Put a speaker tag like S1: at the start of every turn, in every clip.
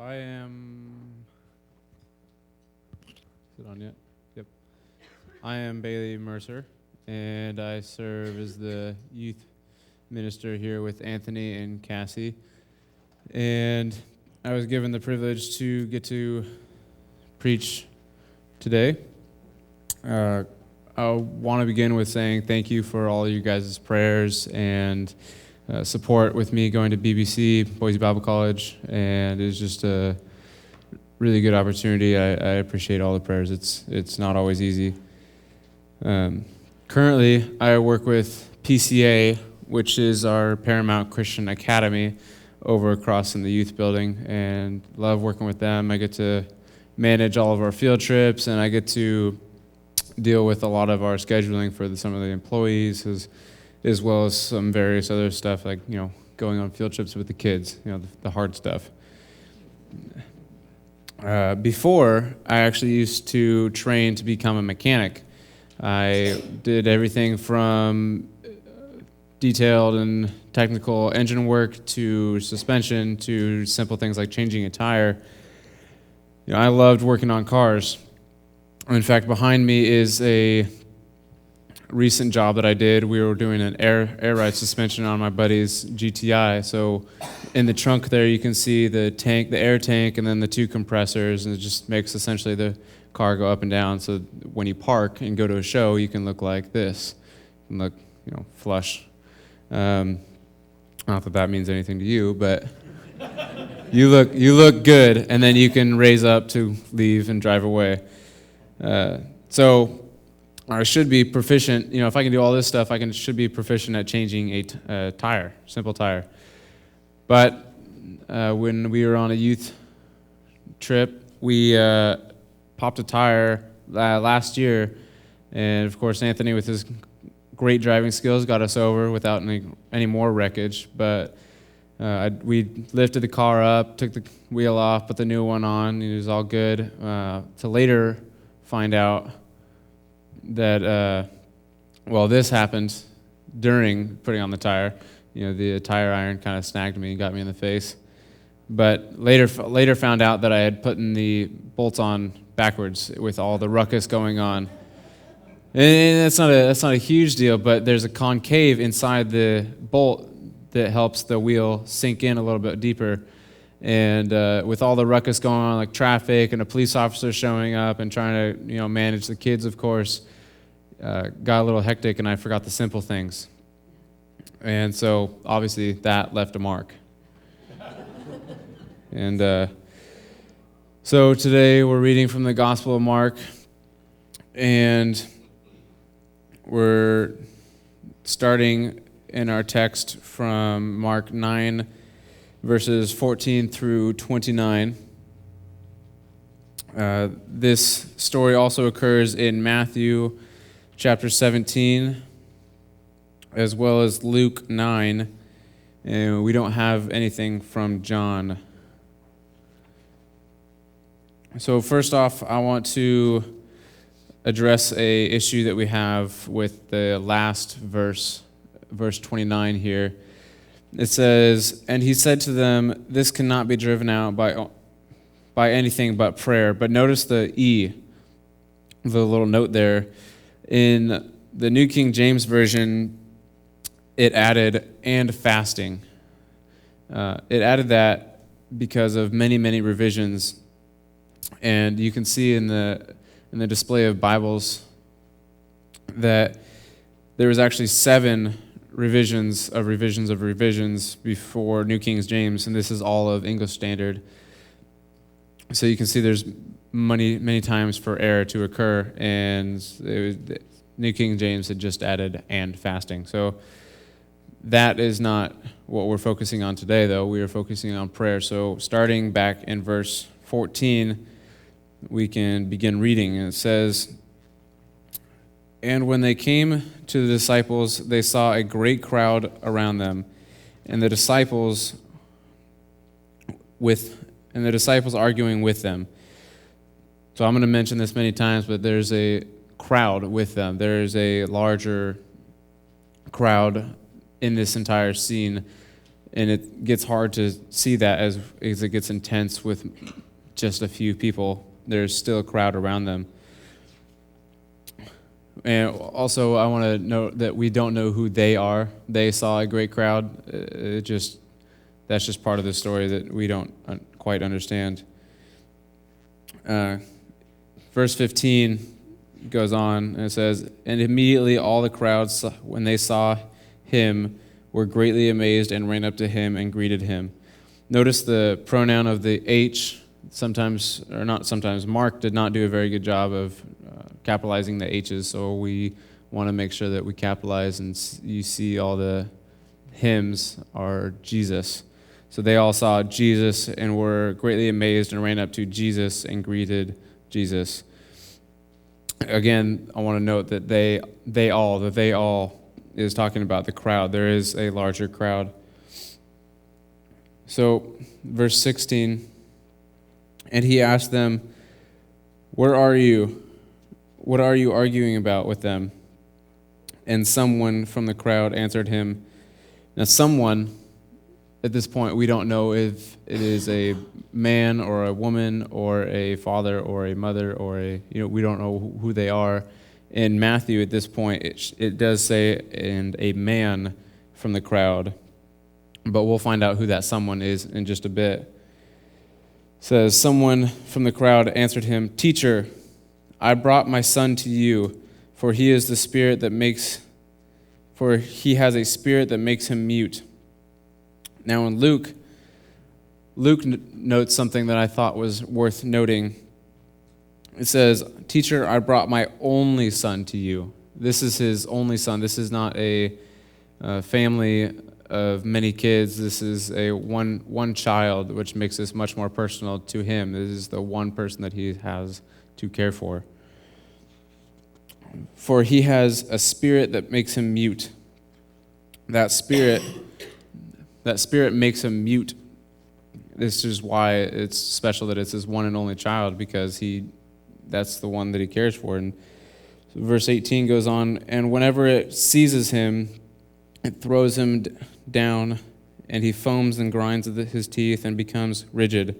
S1: I am. Is it on yet? Yep. I am Bailey Mercer, and I serve as the youth minister here with Anthony and Cassie. And I was given the privilege to get to preach today. I want to begin with saying thank you for all of you guys' prayers and support with me going to BBC, Boise Bible College, and it was just a really good opportunity. I appreciate all the prayers. It's not always easy. Currently, I work with PCA, which is our Paramount Christian Academy over across in the youth building, and love working with them. I get to manage all of our field trips, and I get to deal with a lot of our scheduling for some of the employees, as well as some various other stuff like, going on field trips with the kids, the hard stuff. Before, I actually used to train to become a mechanic. I did everything from detailed and technical engine work to suspension to simple things like changing a tire. I loved working on cars. In fact, behind me is a recent job that I did. We were doing an air ride suspension on my buddy's GTI. So in the trunk there, you can see the tank, the air tank, and then the two compressors, and it just makes essentially the car go up and down. So when you park and go to a show, you can look like this, and look, flush. Not that means anything to you, but you look good, and then you can raise up to leave and drive away. So I should be proficient. If I can do all this stuff, should be proficient at changing a tire, simple tire. But when we were on a youth trip, we popped a tire last year, and of course Anthony, with his great driving skills, got us over without any more wreckage. But we lifted the car up, took the wheel off, put the new one on, and it was all good. To later find out that, this happened during putting on the tire. The tire iron kind of snagged me and got me in the face. But later found out that I had put the bolts on backwards with all the ruckus going on. And that's not a huge deal, but there's a concave inside the bolt that helps the wheel sink in a little bit deeper. And with all the ruckus going on, like traffic and a police officer showing up and trying to manage the kids, of course, got a little hectic, and I forgot the simple things. And so obviously that left a mark. And so today we're reading from the Gospel of Mark, and we're starting in our text from Mark 9, verses 14 through 29. This story also occurs in Matthew chapter 17, as well as Luke 9, and we don't have anything from John. So first off, I want to address a issue that we have with the last verse 29 here. It says, "And he said to them, 'This cannot be driven out by anything but prayer.'" But notice the E, the little note there. In the New King James Version, it added "and fasting." It added that because of many, many revisions. And you can see in the display of Bibles that there was actually 7 revisions before New King James, and this is all of English Standard. So you can see there's many times for error to occur, and New King James had just added "and fasting." So that is not what we're focusing on today, though. We are focusing on prayer. So starting back in verse 14, we can begin reading, and it says, "And when they came to the disciples, they saw a great crowd around them, and the disciples arguing with them." So I'm going to mention this many times, but there's a crowd with them. There's a larger crowd in this entire scene. And it gets hard to see that as it gets intense with just a few people. There's still a crowd around them. And also, I want to note that we don't know who they are. They saw a great crowd. That's just part of the story that we don't quite understand. Verse 15 goes on, and it says, "And immediately all the crowds, when they saw him, were greatly amazed and ran up to him and greeted him." Notice the pronoun of the H. Sometimes, or not sometimes, Mark did not do a very good job of capitalizing the H's, so we want to make sure that we capitalize, and you see all the hymns are Jesus. So they all saw Jesus and were greatly amazed and ran up to Jesus and greeted Jesus. Again, I want to note that they all is talking about the crowd. There is a larger crowd. So, verse 16, "And he asked them, 'Where are you? What are you arguing about with them?' And someone from the crowd answered him." Now, someone, at this point, we don't know if it is a man or a woman or a father or a mother or we don't know who they are. In Matthew, at this point, it does say, "and a man from the crowd," but we'll find out who that someone is in just a bit. It says, "Someone from the crowd answered him, 'Teacher, I brought my son to you, for he has a spirit that makes him mute.'" Now in Luke notes something that I thought was worth noting. It says, "Teacher, I brought my only son to you." This is his only son. This is not a family of many kids. This is a one child, which makes this much more personal to him. This is the one person that he has to care for. "For he has a spirit that makes him mute." That spirit makes him mute. This is why it's special that it's his one and only child, because that's the one that he cares for. And so verse 18 goes on, "And whenever it seizes him, it throws him down, and he foams and grinds his teeth and becomes rigid."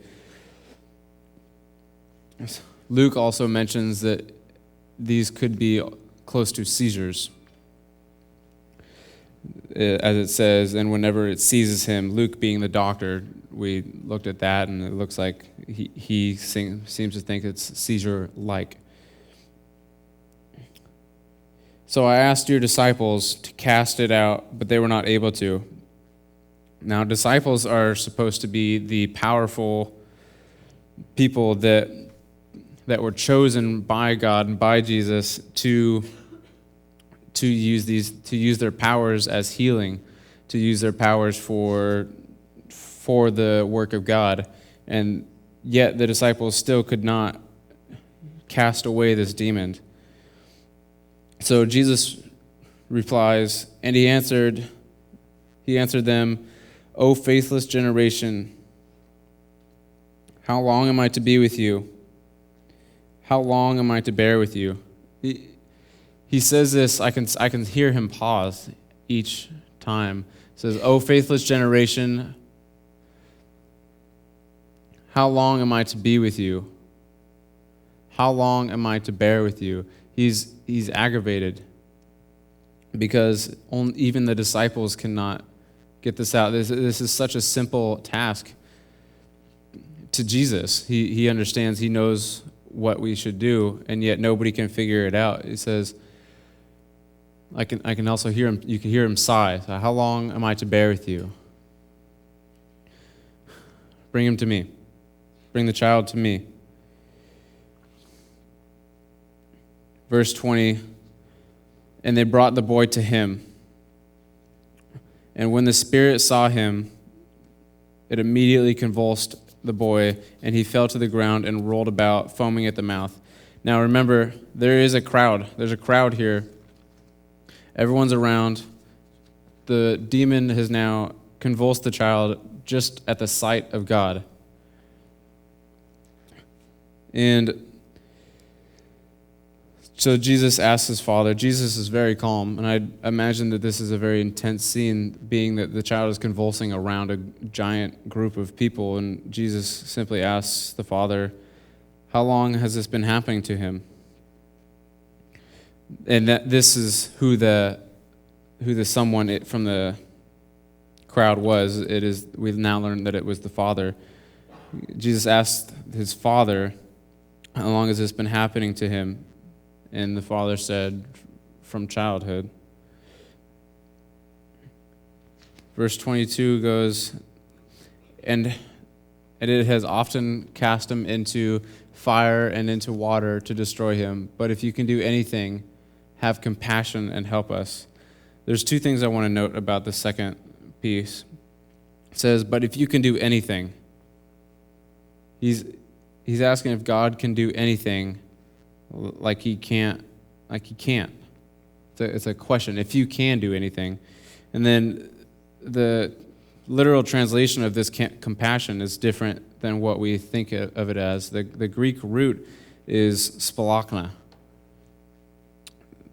S1: Luke also mentions that these could be close to seizures. As it says, "and whenever it seizes him," Luke being the doctor, we looked at that, and it looks like he seems to think it's seizure-like. "So I asked your disciples to cast it out, but they were not able to." Now, disciples are supposed to be the powerful people that were chosen by God and by Jesus to use their powers as healing, to use their powers for the work of God. And yet the disciples still could not cast away this demon. So Jesus replies, and he answered them, "O faithless generation, how long am I to be with you? How long am I to bear with you?" He says this, I can hear him pause each time. He says, "O faithless generation, how long am I to be with you? How long am I to bear with you?" He's aggravated because even the disciples cannot get this out. This is such a simple task to Jesus. He understands, he knows what we should do, and yet nobody can figure it out. He says, I can also hear him, you can hear him sigh. So, "How long am I to bear with you? Bring him to me. Bring the child to me." Verse 20, "And they brought the boy to him. And when the spirit saw him, it immediately convulsed the boy, and he fell to the ground and rolled about, foaming at the mouth." Now remember, there is a crowd. There's a crowd here. Everyone's around. The demon has now convulsed the child just at the sight of God. And So Jesus asks his father. Jesus is very calm, and I imagine that this is a very intense scene, being that the child is convulsing around a giant group of people, and Jesus simply asks the father, how long has this been happening to him? And that this is who the someone from the crowd was. We've now learned that it was the father. Jesus asked his father, how long has this been happening to him? And the father said, from childhood. Verse 22 goes, and it has often cast him into fire and into water to destroy him. But if you can do anything, have compassion and help us. There's two things I want to note about the second piece. It says, but if you can do anything. He's asking if God can do anything like he can't. It's a question, if you can do anything. And then the literal translation of this compassion is different than what we think of it as. The Greek root is spalachna.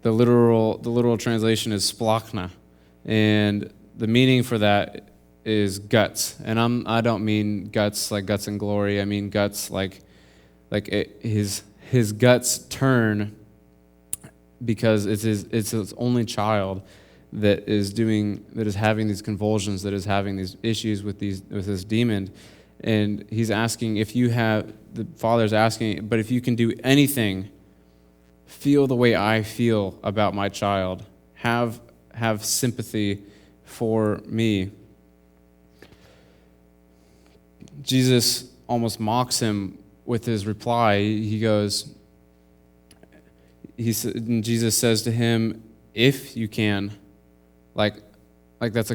S1: The literal translation is splachna, and the meaning for that is guts. And I don't mean guts like guts and glory. I mean guts like his guts turn because it's his only child that is having these convulsions, that is having these issues with this demon. And he's asking, the father's asking, but if you can do anything, feel the way I feel about my child. Have sympathy for me. Jesus almost mocks him with his reply. Jesus says to him, if you can, like that's